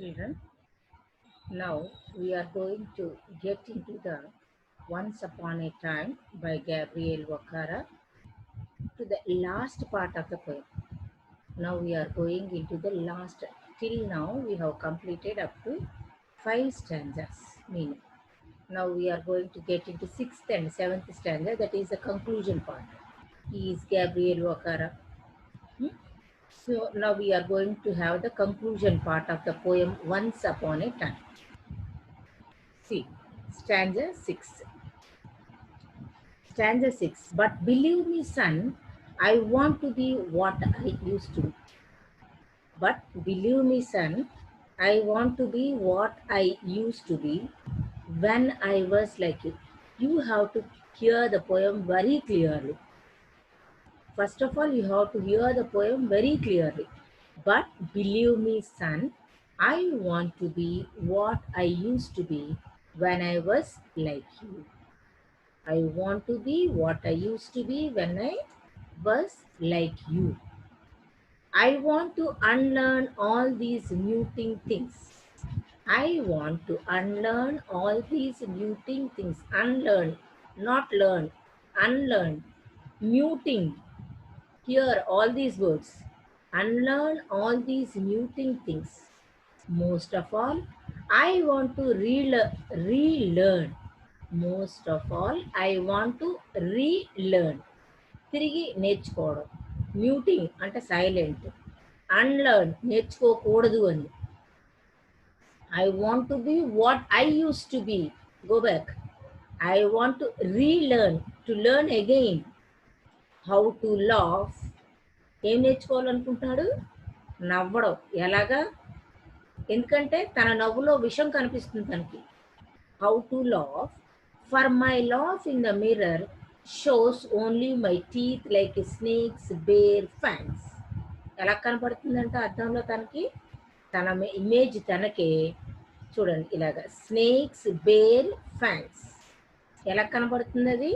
Children, now we are going to get into the Once Upon a Time by Gabriel Wakara to the last part of the poem. Now we are going into the last. Till now we have completed up to 5 stanzas meaning. Now we are going to get into 6th and 7th stanza, that is the conclusion part. He is Gabriel Wakara. So now we are going to have the conclusion part of the poem Once Upon a Time. See, stanza 6. Stanza 6. But believe me, son, I want to be what I used to be. But believe me, son, I want to be what I used to be when I was like you. You have to hear the poem very clearly. First of all, you have to hear the poem very clearly. But believe me, son, I want to be what I used to be when I was like you. I want to be what I used to be when I was like you. I want to unlearn all these muting things. I want to unlearn all these muting things. Unlearn, not learn, unlearn, muting. Hear all these words. Unlearn all these muting things. Most of all, I want to relearn. Most of all, I want to relearn. తిరిగి నేర్చుకోవడం. Muting అంటే silent. Unlearn నేర్చుకోకూడదు అని. I want to be what I used to be. Go back. I want to relearn, to learn again how to laugh. ఏం నేర్చుకోవాలనుకుంటున్నాడు? నవ్వడం. ఎలాగా? ఎందుకంటే తన నవ్వులో విషం కనిపిస్తుంది తనకి. How to laugh. For my laugh in the mirror shows only my teeth like a snake's bare fangs. ఎలా కనపడుతుందంటే అర్థంలో తనకి తన ఇమేజ్ తనకే చూడండి ఇలాగా స్నేక్స్ బేర్ ఫ్యాంగ్స్ ఎలా కనపడుతుంది అది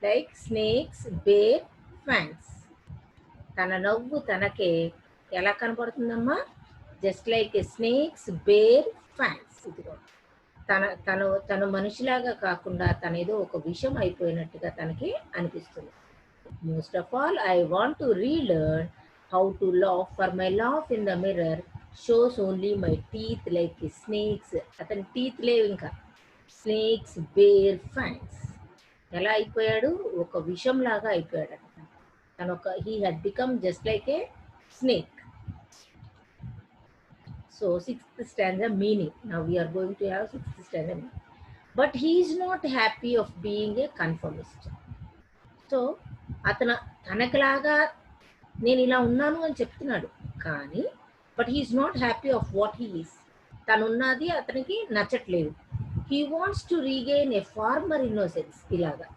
లైక్ స్నేక్స్ బేర్ ఫ్యాంగ్స్ తన నవ్వు తనకే ఎలా కనపడుతుందమ్మా just like snakes bear fangs ఇదిగో తను మనిషిలాగా కాకుండా తన ఏదో ఒక విషయం అయిపోయినట్టుగా తనకి అనిపిస్తుంది. Most of all I want to relearn how to laugh for my laugh in the mirror shows only my teeth like snakes. అతని టీత్ లేవు ఇంకా. స్నేక్స్ బేర్ ఫ్యాంగ్స్ ఎలా అయిపోయాడు ఒక విషం లాగా అయిపోయాడు తను ఒక he had become just like a snake. So 6th stanza meaning. Now we are going to have 6th stanza meaning. But he is not happy of being a conformist. So అతను తనకులాగా నేను ఇలా ఉన్నాను అని చెప్తున్నాడు కానీ but he is not happy of what he is. తనున్నది అతనికి నచ్చట్లేదు. He wants to regain a former innocence. ఇలాగా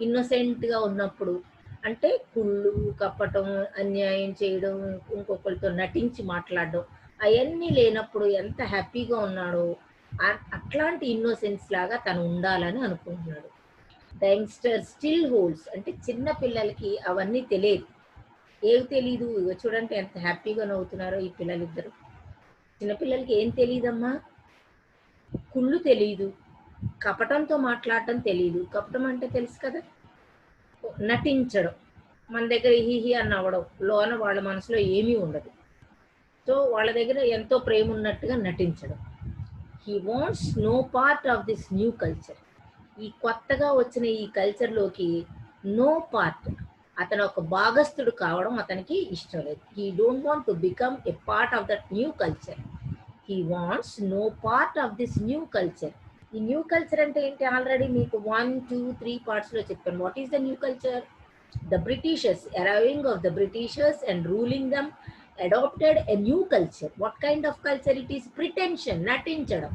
ఇన్నోసెంట్గా ఉన్నప్పుడు అంటే కుళ్ళు కప్పటం అన్యాయం చేయడం ఇంకొకరితో నటించి మాట్లాడడం అవన్నీ లేనప్పుడు ఎంత హ్యాపీగా ఉన్నాడో అట్లాంటి ఇన్నోసెన్స్ లాగా తను ఉండాలని అనుకుంటున్నాడు. ద యంగ్స్టర్ స్టిల్ హోల్డ్స్ అంటే చిన్న పిల్లలకి అవన్నీ తెలియదు. ఏవి తెలీదు. చూడండి ఎంత హ్యాపీగా నవ్వుతున్నారో ఈ పిల్లలిద్దరు. చిన్నపిల్లలకి ఏం తెలియదమ్మా? కుళ్ళు తెలియదు, కపటంతో మాట్లాడటం తెలియదు. కపటం అంటే తెలుసు కదా, నటించడం. మన దగ్గర హీహీ అని నవ్వడం, లోన వాళ్ళ మనసులో ఏమీ ఉండదు. సో వాళ్ళ దగ్గర ఎంతో ప్రేమ ఉన్నట్టుగా నటించడం. He wants no part of this new culture. ఈ కొత్తగా వచ్చిన ఈ కల్చర్లోకి నో పార్ట్, అతను ఒక భాగస్థుడు కావడం అతనికి ఇష్టం లేదు. He don't want to become a part of that new culture. He wants no part of this new culture. ఈ న్యూ కల్చర్ అంటే ఏంటి? ఆల్రెడీ మీకు 1, 2, 3 పార్ట్స్లో చెప్పాను. What is the new culture? The Britishers, arriving of the Britishers and ruling them adopted a new culture. What kind of culture it is? Pretension, నటించడం.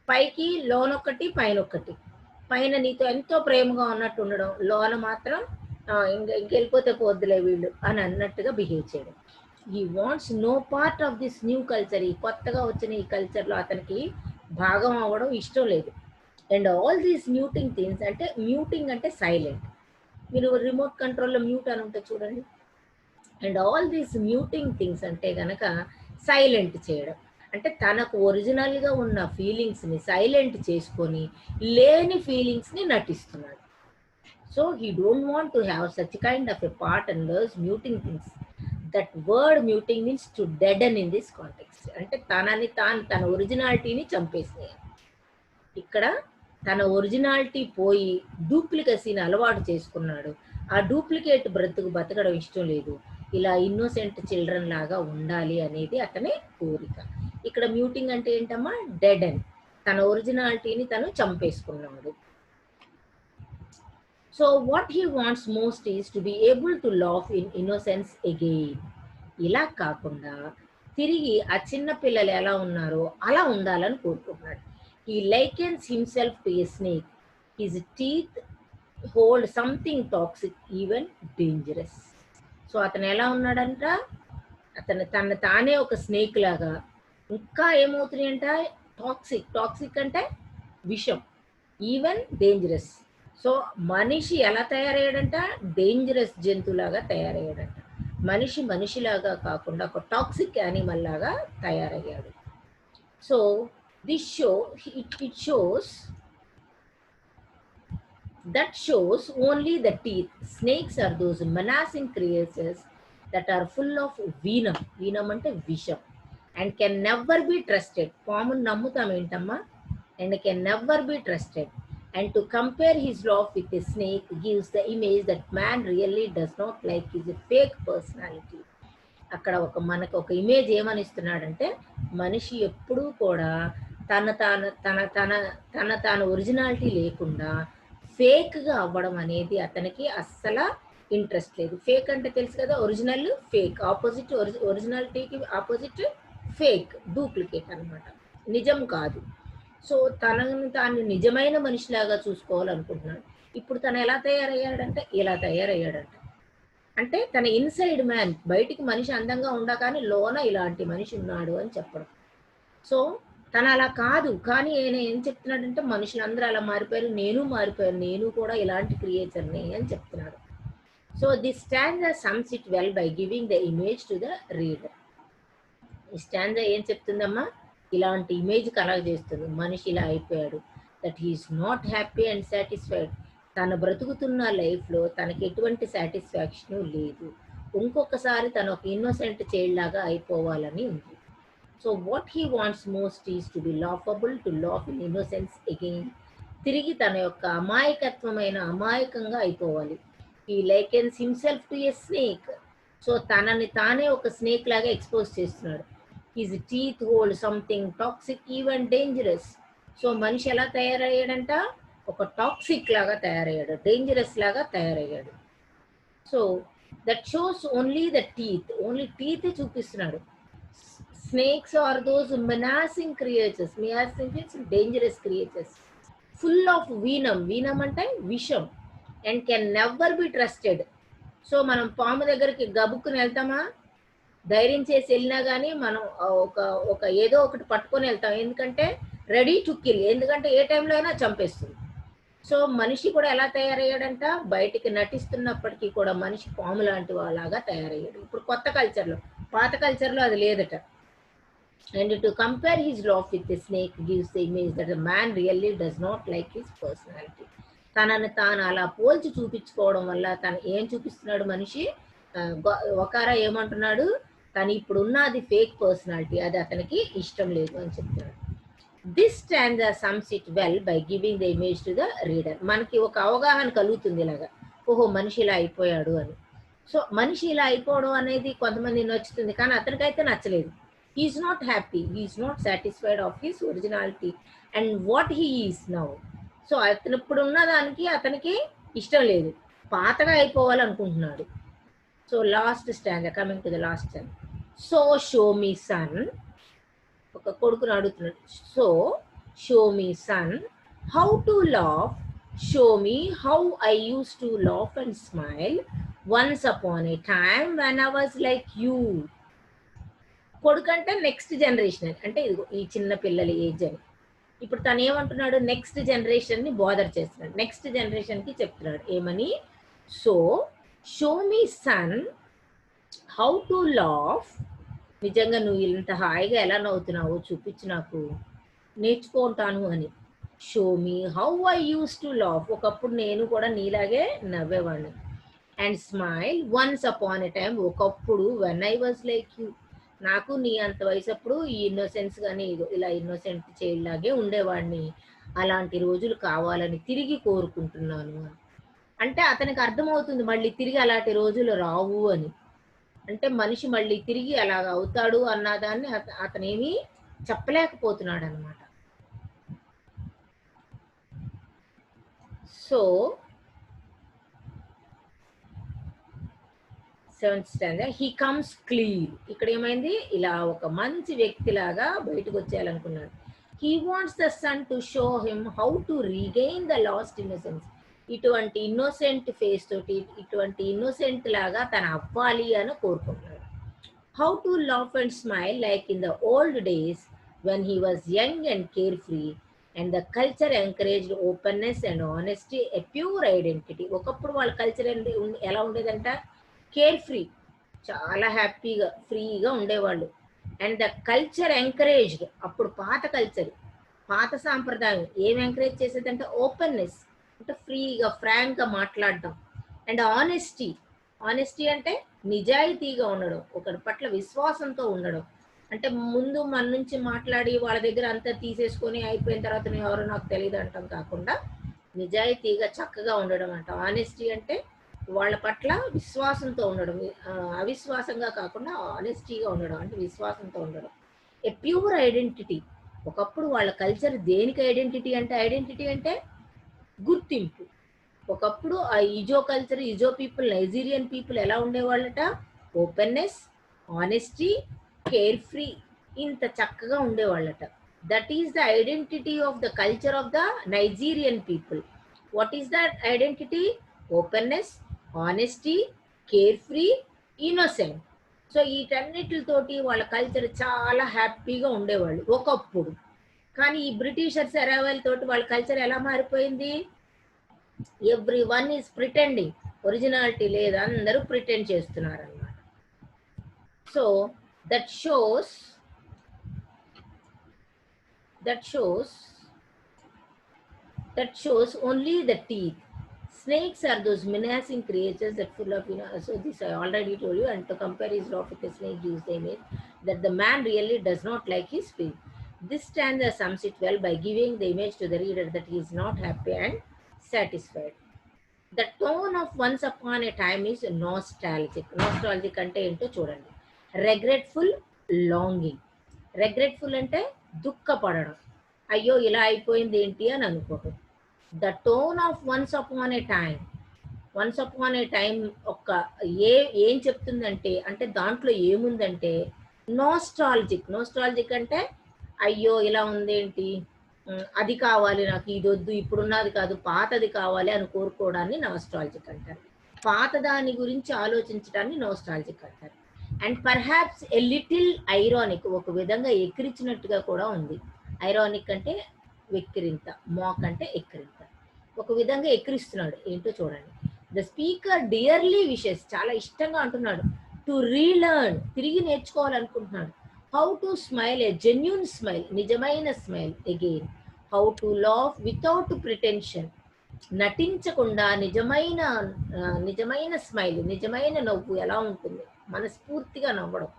పైకి లోనొకటి పైన ఒకటి. పైన నీతో ఎంతో ప్రేమగా ఉన్నట్టు ఉండడం, లోన మాత్రం ఇంకెళ్ళిపోతే పోద్దులే వీళ్ళు అని అన్నట్టుగా బిహేవ్ చేయడం. He wants no part of this new culture. ఈ కొత్తగా వచ్చిన ఈ కల్చర్లో అతనికి భాగం అవ్వడం ఇష్టం లేదు. And all these muting things అంటే మ్యూటింగ్ అంటే సైలెంట్. మీరు రిమోట్ కంట్రోల్లో మ్యూట్ అని ఉంటుంది చూడండి. And all these muting things అంటే కనుక సైలెంట్ చేయడం. అంటే తనకు ఒరిజినల్గా ఉన్న ఫీలింగ్స్ని సైలెంట్ చేసుకొని లేని ఫీలింగ్స్ని నటిస్తున్నాడు. So he don't want to have such kind of a partners muting things. That word muting means to deaden in this context. అంటే తన ఒరిజినాలిటీని చంపేసినాయి. ఇక్కడ తన ఒరిజినాలిటీ పోయి డూప్లికసీని అలవాటు చేసుకున్నాడు. ఆ డూప్లికేట్ బతకడం ఇష్టం లేదు. ఇలా ఇన్నోసెంట్ చిల్డ్రన్ లాగా ఉండాలి అనేది అతని కోరిక. ఇక్కడ మ్యూటింగ్ అంటే ఏంటమ్మా? డెడన్. తన ఒరిజినాలిటీని తను చంపేసుకున్నాడు. So what he wants most is to be able to laugh in innocence again. ఇలా కాకుండా తిరిగి ఆ చిన్న పిల్లలు ఎలా ఉన్నారో అలా ఉండాలని కోరుకుంటున్నాడు. He likens himself to a snake. His teeth hold something toxic, even dangerous. So అతను ఎలా ఉన్నాడంట? తన తానే ఒక స్నేక్ లాగా. ఇంకా ఏమవుతున్నాయంట? టాక్సిక్ అంటే విషం, ఈవెన్ డేంజరస్. సో మనిషి ఎలా తయారయ్యాడంట? డేంజరస్ జంతువులాగా తయారయ్యాడంట. మనిషిలాగా కాకుండా ఒక టాక్సిక్ యానిమల్ లాగా తయారయ్యాడు. So this it shows only the teeth. Snakes are those menacing creatures that are full of venom ante visham, and can never be trusted. Pamu nammutam entamma, and can never be trusted. And to compare his love with a snake gives the image that man really does not like his fake personality. అక్కడ మనకు ఒక image ఏమనిస్తున్నాడంటే, మనిషి ఎప్పుడూ కూడా తన originality లేకుండా ఫేక్గా అవ్వడం అనేది అతనికి అస్సలు ఇంట్రెస్ట్ లేదు. ఫేక్ అంటే తెలుసు కదా, ఒరిజినల్ ఫేక్, ఆపోజిట్ ఒరిజినాలిటీకి ఆపోజిట్ ఫేక్, డూప్లికేట్ అనమాట, నిజం కాదు. సో తాను నిజమైన మనిషిలాగా చూసుకోవాలనుకుంటున్నాడు. ఇప్పుడు తను ఎలా తయారయ్యాడంటే ఇలా తయారయ్యాడంట. అంటే తన ఇన్సైడ్ మ్యాన్, బయటికి మనిషి అందంగా ఉండా కానీ లోన ఇలాంటి మనిషి ఉన్నాడు అని చెప్పడం. సో తను అలా కాదు, కానీ ఆయన ఏం చెప్తున్నాడంటే మనుషులందరూ అలా మారిపోయారు, నేను మారిపోయాను, నేను కూడా ఇలాంటి క్రియేచర్ని అని చెప్తున్నాడు. So this stanza sums it well by giving the image to the reader. ఈ స్టాంజా ఏం చెప్తుందమ్మా? ఇలాంటి ఇమేజ్ కలగజేస్తుంది. మనిషి ఇలా అయిపోయాడు, that he is not happy and satisfied. తను బ్రతుకుతున్న లైఫ్లో తనకి ఎటువంటి సాటిస్ఫాక్షన్ లేదు. ఇంకొకసారి తను ఒక ఇన్నోసెంట్ చైల్డ్ లాగా అయిపోవాలని ఉంది. So what he wants most is to be laughable, to laugh in innocence again. తిరిగి తన యొక్క అమాయకంగా అయిపోవాలి. He lichens himself to a snake. So తనని తానే ఒక స్నేక్ లాగా ఎక్స్పోజ్ చేస్తున్నాడు. His teeth hold something toxic, even dangerous. So మనిషి ఎలా తయారయ్యాడంట? ఒక టాక్సిక్ లాగా తయారయ్యాడు, డేంజరస్ లాగా తయారయ్యాడు. So that shows only the teeth, only teeth చూపిస్తున్నాడు. Snakes are those menacing creatures, dangerous creatures, full of venom అంటే విషం, and can never be trusted. So మనం పాము దగ్గరికి గబుక్కుని వెళ్తామా? ధైర్యం చేసి వెళ్ళినా కానీ మనం ఒక ఏదో ఒకటి పట్టుకొని వెళ్తాం, ఎందుకంటే రెడీ టు కిల్, ఎందుకంటే ఏ టైంలో అయినా చంపేస్తుంది. సో మనిషి కూడా ఎలా తయారయ్యాడంట? బయటికి నటిస్తున్నప్పటికీ కూడా మనిషి పాము లాంటి వాళ్ళలాగా తయారయ్యాడు. ఇప్పుడు కొత్త కల్చర్లో, పాత కల్చర్లో అది లేదట. And to compare his laugh with the snake gives the image that the man really does not like his personality. తనని తాను అలా పోల్చి చూపించుకోవడం వల్ల తను ఏం చూపిస్తున్నాడు? మనిషి ఒకరా ఏమంటున్నాడు? తను ఇప్పుడు ఉన్నది ఫేక్ పర్సనాలిటీ, అది అతనికి ఇష్టం లేదు అని చెప్తున్నాడు. This stanza sums it well by giving the image to the reader. మనకి ఒక అవగాహన కలుగుతుంది ఇలాగా, ఓహో మనిషి ఇలా అయిపోయాడు అని. సో మనిషి ఇలా అయిపోవడం అనేది కొంతమంది నచ్చుతుంది, కానీ అతనికైతే నచ్చలేదు. He is not happy, he is not satisfied of his originality and what he is now. So అతను ఇప్పుడు ఉన్నదానికి అతనికి ఇష్టం లేదు, పాతగా అయిపోవాలనుకుంటున్నాడు. So last stanza, coming to the last stanza. So show me son, ఒక కొడుకుని అడుగుతున్నాడు. So show me son how to laugh, show me how I use to laugh and smile once upon a time when I was like you. కొడుకు అంటే next generation, అంటే ఇదిగో ఈ చిన్న పిల్లల ఏజ్ అని. ఇప్పుడు తను ఏమంటున్నాడు? నెక్స్ట్ జనరేషన్ని బోదర్ చేస్తున్నాడు, నెక్స్ట్ జనరేషన్కి చెప్తున్నాడు ఏమని? So show me son how to laugh నిజంగా నువ్వు ఇంత హాయిగా ఎలా నవ్వుతున్నావో చూపించు నాకు, నేర్చుకుంటాను అని. Show me how I use to laugh. ఒకప్పుడు నేను కూడా నీలాగే నవ్వేవాడిని. And smile once upon a time. ఒకప్పుడు when I was like you. నాకు నీ అంత వయసప్పుడు ఈ ఇన్నోసెన్స్ కానీ ఇలా ఇన్నోసెంట్ చైల్డ్ లాగే ఉండేవాడిని. అలాంటి రోజులు కావాలని తిరిగి కోరుకుంటున్నాను అని. అంటే అతనికి అర్థమవుతుంది మళ్ళీ తిరిగి అలాంటి రోజులు రావు అని. అంటే మనిషి మళ్ళీ తిరిగి అలాగ అవుతాడు అన్నదాన్ని అతనేమి చెప్పలేకపోతున్నాడు అనమాట. So 7th standard he comes clean. ఇక్కడ ఏమైంది, ఇలా ఒక మంచి వ్యక్తిలాగా బయటకు వచ్చేయాలనుకున్నాడు. He wants the son to show him how to regain the lost innocence. ఇటువంటి ఇన్నోసెంట్ ఫేస్ తోటి ఇటువంటి ఇన్నోసెంట్ లాగా తను అవ్వాలి అని కోరుకుంటున్నాడు. How to laugh and smile like in the old days when he was young and care free and the culture encouraged openness and honesty, a pure identity. ఒకప్పుడు వాళ్ళ కల్చర్ ఎలా ఉండేదంట, కేర్ ఫ్రీ, చాలా హ్యాపీగా ఫ్రీగా ఉండేవాళ్ళు. అండ్ ద కల్చర్ ఎంకరేజ్డ్, అప్పుడు పాత culture పాత సాంప్రదాయం ఏం ఎంకరేజ్ చేసేదంటే ఓపెన్నెస్, అంటే ఫ్రీగా ఫ్రాంక్గా మాట్లాడడం. అండ్ ఆనెస్టీ, ఆనెస్టీ అంటే నిజాయితీగా ఉండడం, ఒకరి పట్ల విశ్వాసంతో ఉండడం. అంటే ముందు మన నుంచి మాట్లాడి వాళ్ళ దగ్గర అంతా తీసేసుకొని అయిపోయిన తర్వాత నేను ఎవరో నాకు తెలియదు అంటాం కాకుండా నిజాయితీగా చక్కగా ఉండడం అంట. ఆనెస్టీ అంటే వాళ్ళ పట్ల విశ్వాసంతో ఉండడం, అవిశ్వాసంగా కాకుండా ఆనెస్టీగా ఉండడం, అంటే విశ్వాసంతో ఉండడం. A pure identity. ఒకప్పుడు వాళ్ళ కల్చర్ దేనికి ఐడెంటిటీ అంటే గుర్తింపు. ఒకప్పుడు ఆ ఇజో కల్చర్, ఇజో పీపుల్, నైజీరియన్ పీపుల్ ఎలా ఉండేవాళ్ళట, ఓపెన్నెస్, ఆనెస్టీ, కేర్ ఫ్రీ, ఇంత చక్కగా ఉండేవాళ్ళట. That is the identity of the culture of the Nigerian people. What is that identity? Openness, honesty, care free, innocent. So వీటన్నిటితోటి వాళ్ళ కల్చర్ చాలా హ్యాపీగా ఉండేవాళ్ళు ఒకప్పుడు. కానీ ఈ బ్రిటిషర్స్ అరైవల్ తోటి వాళ్ళ కల్చర్ ఎలా మారిపోయింది, every one is pretending, originality లేదు, అందరూ ప్రిటెండ్ చేస్తున్నారు అన్నమాట. So that shows only the teeth. Snakes are those menacing creatures that full of, so this I already told you. And to compare his law with the snake, use the image that the man really does not like his fate. This stanza sums it well by giving the image to the reader that he is not happy and satisfied. The tone of Once Upon a Time is nostalgic. Nostalgic ante ento chudandi. Regretful, longing. Regretful ante dukka padadam, అయ్యో ఇలా అయిపోయింది ఏంటి అని అనుకోవటం. The tone of once upon A time ఒక ఏం చెప్తుందంటే, అంటే దాంట్లో ఏముందంటే నోస్టాలజిక్ అంటే అయ్యో ఇలా ఉందేంటి, అది కావాలి నాకు, ఇది వద్దు, ఇప్పుడున్నది కాదు పాతది కావాలి అని కోరుకోవడాన్ని నోస్టాలజిక్ అంటారు. పాత దాని గురించి ఆలోచించడాన్ని నోస్టాలజిక్ అంటారు. And perhaps a little ironic, ఒక విధంగా ఎక్కిరించినట్టుగా కూడా ఉంది. ఐరానిక్ అంటే వెక్కిరింత, మాక్ అంటే ఎక్కిరింత, ఒక విధంగా ఎక్కిరిస్తున్నాడు. ఏంటో చూడండి. ద స్పీకర్ డియర్లీ విషెస్, చాలా ఇష్టంగా అంటున్నాడు. టు రీలర్న్, తిరిగి నేర్చుకోవాలనుకుంటున్నాడు. How to smile, a genuine smile, నిజమైన smile. Again how to laugh without pretension, నటించకుండా నిజమైన స్మైల్, నిజమైన నవ్వు ఎలా ఉంటుంది, మనస్ఫూర్తిగా నవ్వడం.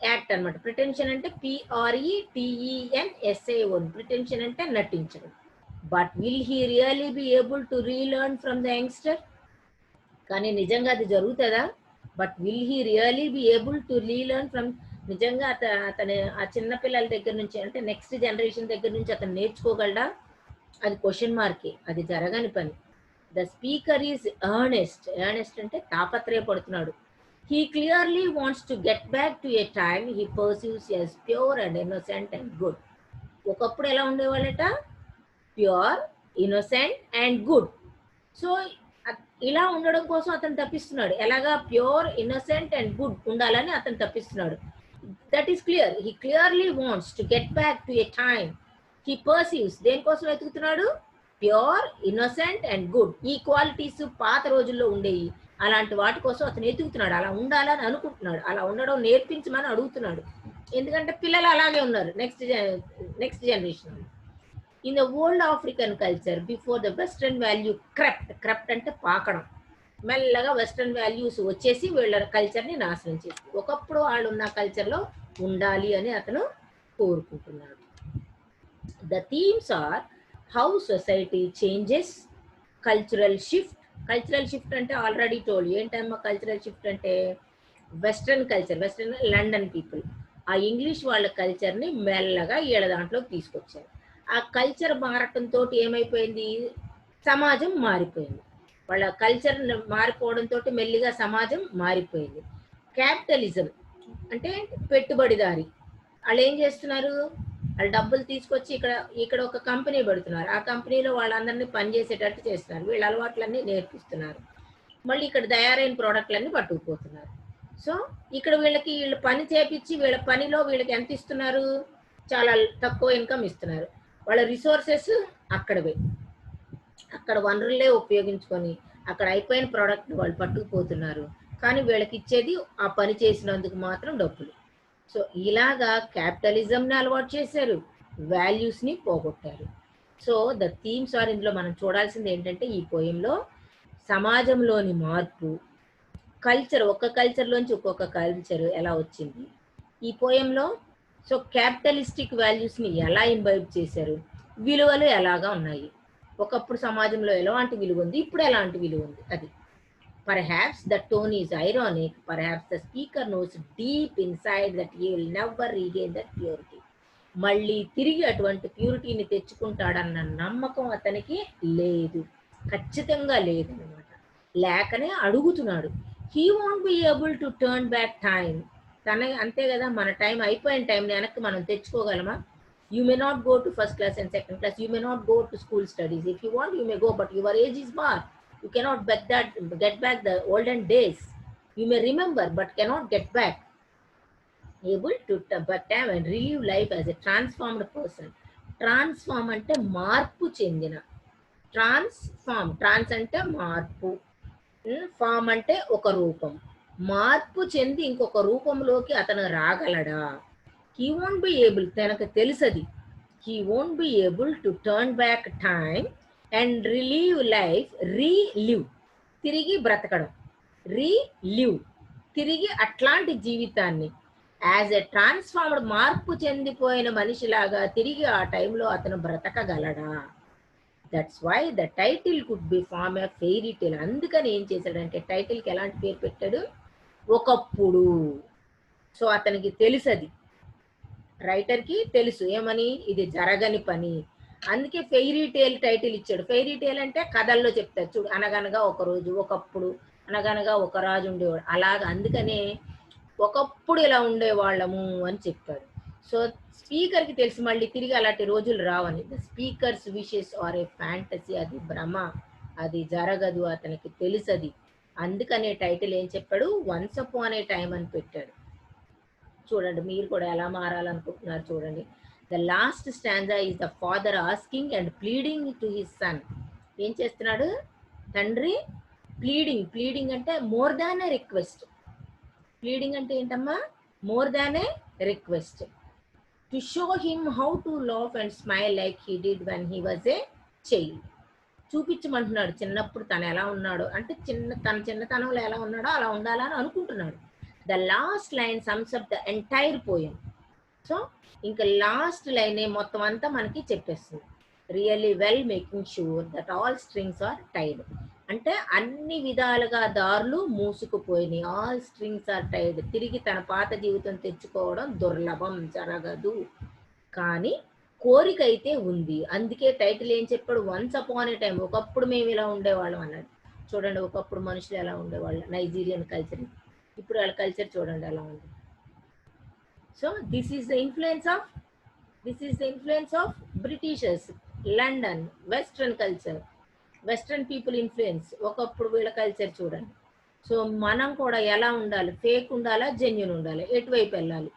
యాక్ట్ అనమాట. ప్రిటెన్షన్ అంటే PRETENSION, ప్రిటెన్షన్ అంటే నటించడం. But will he really B able to relearn from the youngster, కానీ నిజంగా అది జరుగుతుందా? But will he really B able to relearn from, నిజంగా అతను ఆ చిన్నపిల్లల దగ్గర నుంచి, అంటే నెక్స్ట్ జనరేషన్ దగ్గర నుంచి అతను నేర్చుకోగలడా? అది క్వశ్చన్ మార్కే, అది జరగని పని. ద స్పీకర్ ఈజ్ ఎర్నెస్ట్ అంటే తాపత్రయపడుతున్నాడు. He clearly wants to get back to a time he pursues as pure and innocent and good. ఒకప్పుడు ఎలా ఉండేవాళ్ళట, pure, innocent and good. So ఇలా ఉండడం కోసం అతను తప్పిస్తున్నాడు. ఎలాగా? ప్యూర్, ఇన్నోసెంట్ అండ్ గుడ్ ఉండాలని అతను తప్పిస్తున్నాడు. That is clear. He clearly wants to get back to a time he perceives, దేనికోసం వెతుకుతున్నాడు? Pure, innocent and good. ఈ క్వాలిటీస్ పాత రోజుల్లో ఉండేవి, అలాంటి వాటి కోసం అతను ఎదుగుతున్నాడు, అలా ఉండాలని అనుకుంటున్నాడు, అలా ఉండడం నేర్పించమని అడుగుతున్నాడు. ఎందుకంటే పిల్లలు అలాగే ఉన్నారు next generation. In the old African culture before the western value crept అంటే పాకడం, మెల్లగా వెస్ట్రన్ వాల్యూస్ వచ్చేసి వీళ్ళ కల్చర్ని నాశనం చేసి ఒకప్పుడు వాళ్ళు ఉన్న కల్చర్లో ఉండాలి అని అతను కోరుకుంటున్నాడు. The themes are how society changes, cultural shift అంటే ఆల్రెడీ టోల్. ఏంటమ్మా కల్చరల్ షిఫ్ట్ అంటే? వెస్ట్రన్ లండన్ పీపుల్ ఆ ఇంగ్లీష్ వాళ్ళ కల్చర్ని మెల్లగా వీళ్ళ దాంట్లోకి తీసుకొచ్చారు. ఆ కల్చర్ మారటంతో ఏమైపోయింది, సమాజం మారిపోయింది. వాళ్ళ కల్చర్ మారిపోవడంతో మెల్లిగా సమాజం మారిపోయింది. క్యాపిటలిజం అంటే పెట్టుబడిదారి, వాళ్ళు ఏం చేస్తున్నారు, వాళ్ళు డబ్బులు తీసుకొచ్చి ఇక్కడ ఒక కంపెనీ పెడుతున్నారు, ఆ కంపెనీలో వాళ్ళందరినీ పనిచేసేటట్టు చేస్తున్నారు, వీళ్ళ అలవాట్లన్నీ నేర్పిస్తున్నారు, మళ్ళీ ఇక్కడ తయారైన ప్రోడక్ట్లన్నీ పట్టుకుపోతున్నారు. సో ఇక్కడ వీళ్ళు పని చేపించి వీళ్ళ పనిలో వీళ్ళకి ఎంత ఇస్తున్నారు, చాలా తక్కువ ఇన్కమ్ ఇస్తున్నారు. వాళ్ళ రిసోర్సెస్ అక్కడవే, అక్కడ వనరులే ఉపయోగించుకొని అక్కడ అయిపోయిన ప్రోడక్ట్ని వాళ్ళు పట్టుకుపోతున్నారు, కానీ వీళ్ళకి ఇచ్చేది ఆ పని చేసినందుకు మాత్రం డబ్బులు. సో ఇలాగా క్యాపిటలిజంని అలవాటు చేశారు, వాల్యూస్ని పోగొట్టారు. సో ద థీమ్స్ ఆర్, ఇందులో మనం చూడాల్సింది ఏంటంటే ఈ పోయంలో సమాజంలోని మార్పు, కల్చర్, ఒక కల్చర్లోంచి ఒక్కొక్క కల్చర్ ఎలా వచ్చింది ఈ పోయంలో. సో క్యాపిటలిస్టిక్ వాల్యూస్ని ఎలా ఇంబైబ్ చేశారు, విలువలు ఎలాగా ఉన్నాయి, ఒకప్పుడు సమాజంలో ఎలాంటి విలువ ఉంది, ఇప్పుడు ఎలాంటి విలువ ఉంది అది. Perhaps the tone is ironic, perhaps the speaker knows deep inside that he will never regain that purity. మళ్ళీ తిరిగి అటువంటి ప్యూరిటీని తెచ్చుకుంటాడన్న నమ్మకం అతనికి లేదు, ఖచ్చితంగా లేదనమాట. లేకనే అడుగుతున్నాడు. He won't be able to turn back time. అంతే కదా, మన టైం అయిపోయిన టైంని వెనక్కి మనం తెచ్చుకోగలమా? You may not go to first class and second class, you may not go to school studies. If you want, you may go, but your age is barred. You cannot get back the olden days. You may remember, but cannot get back. Able to but time and relive life as a transformed person. Transform ante marpu chendina. Trans ante marpu, form అంటే ఒక రూపం, మార్పు చెంది ఇంకొక రూపంలోకి అతను రాగలడా? He won't be able, తనకు తెలుసది, he won't be able to turn back time and relive life, relive తిరిగి బ్రతకడం, రీలివ్ తిరిగి అట్లాంటి జీవితాన్ని, యాజ్ ఎ ట్రాన్స్ఫార్మ్డ్ మార్పు చెందిపోయిన మనిషిలాగా తిరిగి ఆ టైంలో అతను బ్రతకగలడా? That's why the title could be form a fairy tale. అందుకని ఏం చేశాడంటే టైటిల్కి ఎలాంటి పేరు పెట్టాడు, ఒకప్పుడు. సో అతనికి తెలుసది, రైటర్కి తెలుసు ఏమని, ఇది జరగని పని, అందుకే ఫెయిరీ టేల్ టైటిల్ ఇచ్చాడు. ఫెయిరీ టేల్ అంటే కథల్లో చెప్తారు చూడు, అనగనగా ఒక రోజు, ఒకప్పుడు, అనగనగా ఒక రాజు ఉండేవాడు, అలాగా. అందుకనే ఒకప్పుడు ఇలా ఉండేవాళ్ళము అని చెప్పాడు. సో స్పీకర్కి తెలుసు మళ్ళీ తిరిగి అలాంటి రోజులు రావని. The speakers wishes are a fantasy, అది భ్రమ, అది జరగదు, అతనికి తెలుసది. అందుకనే టైటిల్ ఏం చెప్పాడు, వన్స్ అపాన్ ఏ టైం అని పెట్టాడు. చూడండి మీరు కూడా ఎలా మారాలనుకుంటున్నారు చూడండి. The last stanza is the father asking and pleading to his son. ఏం చేస్తున్నాడు తండ్రి, ప్లీడింగ్ అంటే more than a request. Pleading అంటే ఏంటమ్మా, more than a request. To show him how to laugh and smile like he did when he was a child. చూపించమంటున్నాడు చిన్నప్పుడు తను ఎలా ఉన్నాడో, అంటే తన చిన్నతనంలో ఎలా ఉన్నాడో అలా ఉండాలని అనుకుంటున్నాడు. The last line sums up the entire poem. So ఇంకా లాస్ట్ లైనే మొత్తం అంతా మనకి చెప్పేస్తుంది. Really well making sure that all strings are tied. అంటే అన్ని విధాలుగా దారులు మూసుకుపోయినాయి, ఆల్ స్ట్రింగ్స్ ఆర్ టైడ్. తిరిగి తన పాత జీవితం తెచ్చుకోవడం దుర్లభం, జరగదు, కానీ కోరిక అయితే ఉంది. అందుకే టైటిల్ ఏం చెప్పాడు, వన్స్ అపాన్ ఏ టైం, ఒకప్పుడు మేము ఇలా ఉండేవాళ్ళం అన్నాడు. చూడండి ఒకప్పుడు మనుషులు ఎలా ఉండేవాళ్ళు, నైజీరియన్ కల్చర్, ఇప్పుడు వాళ్ళ కల్చర్ చూడండి ఎలా ఉంది. So this is the influence of Britishers, London, western culture, western people influence. ఒకప్పుడు వీళ్ళ కల్చర్ చూడండి. సో మనం కూడా ఎలా ఉండాలి, ఫేక్ ఉండాలా, జెన్యున్ ఉండాలి, ఎటువైపు వెళ్ళాలి?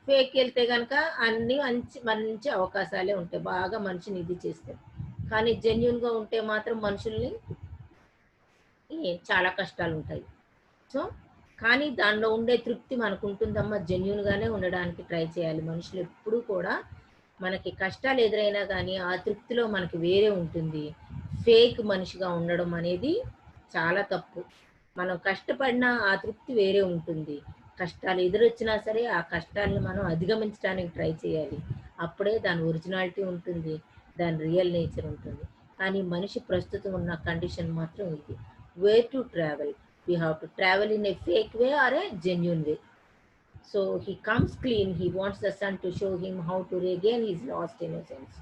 ఫేక్ వెళ్తే కనుక అన్ని మంచి అవకాశాలే ఉంటాయి, బాగా మనిషిని ఇది చేస్తారు. కానీ జెన్యున్గా ఉంటే మాత్రం మనుషుల్ని చాలా కష్టాలు ఉంటాయి. సో, కానీ దానిలో ఉండే తృప్తి మనకుంటుందమ్మా. జెన్యూన్‌గానే ఉండడానికి ట్రై చేయాలి. మనుషులు ఎప్పుడూ కూడా మనకి కష్టాలు ఎదురైనా గానీ, ఆ తృప్తిలో మనకి వేరే ఉంటుంది. ఫేక్ మనిషిగా ఉండడం అనేది చాలా తప్పు. మనం కష్టపడినా ఆ తృప్తి వేరే ఉంటుంది. కష్టాలు ఎదురొచ్చినా సరే, ఆ కష్టాలను మనం అధిగమించడానికి ట్రై చేయాలి. అప్పుడే దాని ఒరిజినాలిటీ ఉంటుంది. దాని రియల్ నేచర్ ఉంటుంది. కానీ మనిషి ప్రస్తుతం ఉన్న కండిషన్ మాత్రం ఇది. Where to travel. We have to travel in a fake way or a genuine way. So he comes clean. He wants the sun to show him how to regain his lost innocence,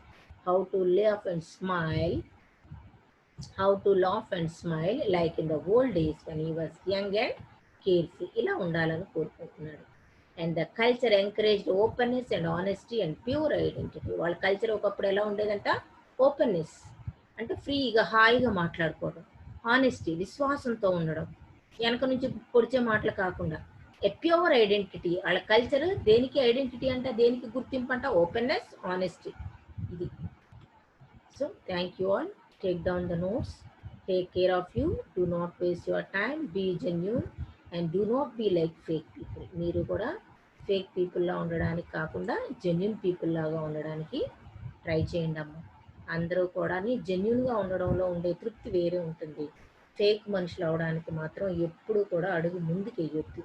how to laugh and smile, how to laugh and smile like in the old days when he was young and carefree. ఇలా ఉండాలని కోరుకుంటున్నాడు. And the culture encouraged openness and honesty and pure identity. వాళ్ళ culture ఒకప్పుడు ఎలా ఉండేదంట? Openness అంటే ఫ్రీగా హాయిగా మాట్లాడుకోవడం, ఆనెస్టీ విశ్వాసంతో ఉండడం, వెనక నుంచి పొడిచే మాటలు కాకుండా ఎ ప్యూర్ ఐడెంటిటీ. వాళ్ళ కల్చర్ దేనికి ఐడెంటిటీ అంట, దేనికి గుర్తింపు అంట? Openness, honesty. ఇది. So thank you all. Take down the notes. Take care of you. Do not waste your time. Be genuine and do not be like fake people. మీరు కూడా fake పీపుల్లా ఉండడానికి కాకుండా జెన్యూన్ పీపుల్ లాగా ఉండడానికి try చేయండి అమ్మ. అందరూ కూడా జెన్యూన్గా ఉండడంలో ఉండే తృప్తి వేరే ఉంటుంది. ఫేక్ మనుషులు అవడానికి మాత్రం ఎప్పుడూ కూడా అడుగు ముందుకు వేయొద్దు.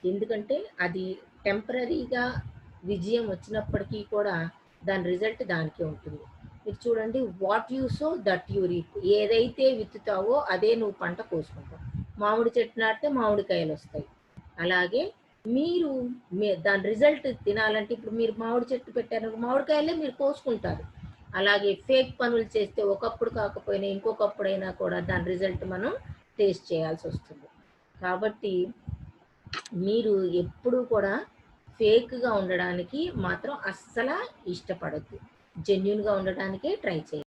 ఎందుకంటే అది టెంపరీగా విజయం వచ్చినప్పటికీ కూడా దాని రిజల్ట్ దానికే ఉంటుంది. మీరు చూడండి, what you so that you reap. ఏదైతే విత్తుతావో అదే నువ్వు పంట కోసుకుంటావు. మామిడి చెట్టు నాటితే మామిడికాయలు వస్తాయి. అలాగే మీరు దాని రిజల్ట్ తినాలంటే, ఇప్పుడు మీరు మామిడి చెట్టు పెట్టారు, మామిడికాయలే మీరు కోసుకుంటారు. అలాగే ఫేక్ పనులు చేస్తే ఒకప్పుడు కాకపోయినా ఇంకొకప్పుడైనా కూడా దాని రిజల్ట్ మనం టేస్ట్ చేయాల్సి వస్తుంది. కాబట్టి మీరు ఎప్పుడూ కూడా ఫేక్గా ఉండడానికి మాత్రం అస్సలు ఇష్టపడద్దు. జెన్యూన్గా ఉండడానికే ట్రై చేయండి.